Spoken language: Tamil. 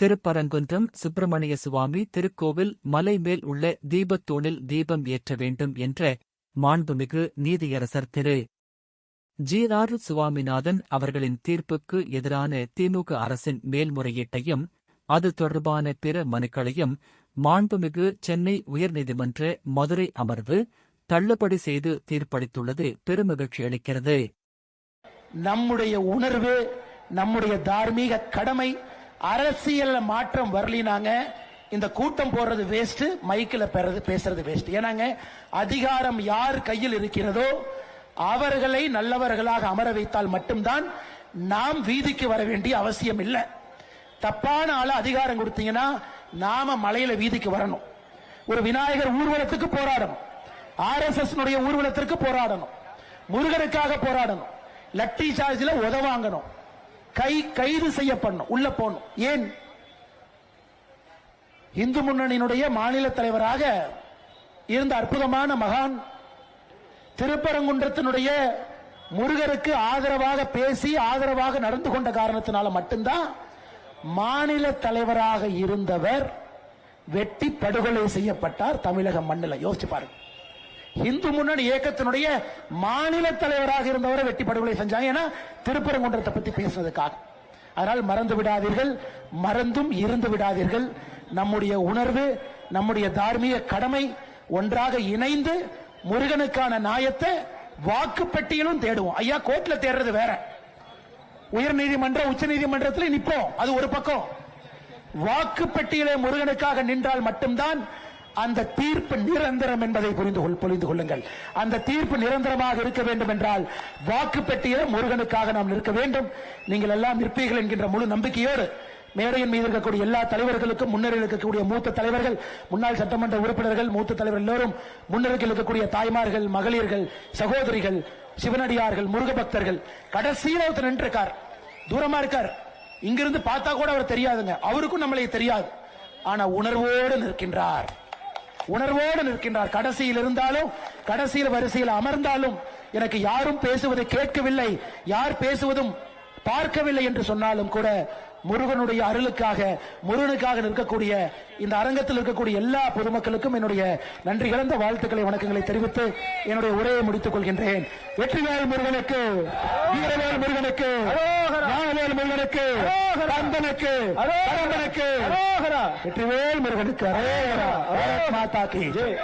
திருப்பரங்குன்றம் சுப்பிரமணிய சுவாமி திருக்கோவில் மலை மேல் உள்ள தீபத்தூணில் தீபம் ஏற்ற வேண்டும் என்ற மாண்புமிகு நீதியரசர் திரு ஜி.ஆர். சுவாமிநாதன் அவர்களின் தீர்ப்புக்கு எதிரான திமுக அரசின் மேல்முறையீட்டையும் அது தொடர்பான பிற மனுக்களையும் மாண்புமிகு சென்னை உயர்நீதிமன்ற மதுரை அமர்வு தள்ளுபடி செய்து தீர்ப்பளித்துள்ளது பெருமகிழ்ச்சி அளிக்கிறது. நம்முடைய உணர்வு, நம்முடைய தார்மீக கடமை, அரசியல் மாற்றம் வரலினாங்க இந்த கூட்டம் போடுறது வேஸ்ட், மைக்கில் பேசுறது வேஸ்ட். ஏன்னாங்க அதிகாரம் யார் கையில் இருக்கிறதோ அவர்களை நல்லவர்களாக அமர வைத்தால் மட்டும்தான் நாம் வீதிக்கு வர வேண்டிய அவசியம் இல்லை. தப்பான ஆள அதிகாரம் கொடுத்தீங்கன்னா நாம மலையில வீதிக்கு வரணும். ஒரு விநாயகர் ஊர்வலத்துக்கு போராடணும், RSS ஊர்வலத்திற்கு போராடணும், முருகனுக்காக போராடணும், லட்டி சார்ஜில் உதவாங்கணும், கைது செய்யப்படணும், உள்ள போகணும். ஏன்? இந்து முன்னணியினுடைய மாநில தலைவராக இருந்த அற்புதமான மகான் திருப்பரங்குன்றத்தினுடைய முருகருக்கு ஆதரவாக பேசி ஆதரவாக நடந்து கொண்ட காரணத்தினால மட்டும்தான் மாநில தலைவராக இருந்தவர் வெட்டி படுகொலை செய்யப்பட்டார் தமிழக மண்ணில். யோசிச்சு பாருங்க, இந்து முன்னணி இயக்கத்தினுடைய மாநில தலைவராக இருந்தவரை வெட்டி படுகொலை செஞ்சாங்க. ஏன்னா திருப்பரங்குன்றத்தை பத்தி பேசுறதுக்காக. அதனால் மறந்து விடாதீர்கள், மறந்தும் இருந்து விடாதீர்கள். நம்முடைய உணர்வு, நம்முடைய தார்மீக கடமை ஒன்றாக இணைந்து முருகனுக்கான நியாயத்தை வாக்கு பெட்டியிலும் தேடுவோம். ஐயா, கோர்ட்ல தேடுறது வேற, உயர் நீதிமன்ற உச்ச நீதிமன்றத்தில் நிற்போம், அது ஒரு பக்கம். வாக்கு பெட்டியிலே முருகனுக்காக நின்றால் மட்டும்தான் அந்த தீர்ப்பு நிரந்தரம் என்பதை புரிந்து கொள்ளுங்கள். அந்த தீர்ப்பு நிரந்தரமாக இருக்க வேண்டும் என்றால் வாக்கு பெட்டியிலே முருகனுக்காக நாம் நிற்க வேண்டும். நீங்கள் எல்லாம் நிற்பீர்கள் என்கின்ற முழு நம்பிக்கையோடு மேடையின் மீது இருக்கக்கூடிய எல்லா தலைவர்களுக்கும், முன்னணியில் இருக்கக்கூடிய மூத்த தலைவர்கள், முன்னாள் சட்டமன்ற உறுப்பினர்கள், மூத்த தலைவர் எல்லோரும், முன்னணியில் இருக்கக்கூடிய தாய்மார்கள், மகளிர்கள், சகோதரிகள், சிவனடியார்கள், முருக பக்தர்கள், கடைசியில் ஒருத்தர் நின்றிருக்கார், தூரமா இருக்கார், இங்கிருந்து பார்த்தா கூட அவர் தெரியாதுங்க, அவருக்கும் நம்மளே தெரியாது. ஆனா உணர்வோடு நிற்கின்றார், உணர்வோடு நிற்கின்றார். கடைசியில் இருந்தாலும், கடைசியில் வரிசையில் அமர்ந்தாலும் எனக்கு யாரும் பேசுவதை கேட்கவில்லை, யார் பேசுவதும் பார்க்கவில்லை என்று சொன்னாலும் கூட முருகனுடைய அருளுக்காக, முருகனுக்காக நிற்கக்கூடிய இந்த அரங்கத்தில் இருக்கக்கூடிய எல்லா பொதுமக்களுக்கும் என்னுடைய நன்றி கலந்த வாழ்த்துக்களை, வணக்கங்களை தெரிவித்து என்னுடைய உரையை முடித்துக் கொள்கின்றேன். வெற்றிவேல் முருகனுக்கு, வீரவேல் முருகனுக்கு, ஞானவேல் முருகனுக்கு, கந்தனுக்கு, வெற்றிவேல் முருகனுக்கு, மாதா கி ஜெய்.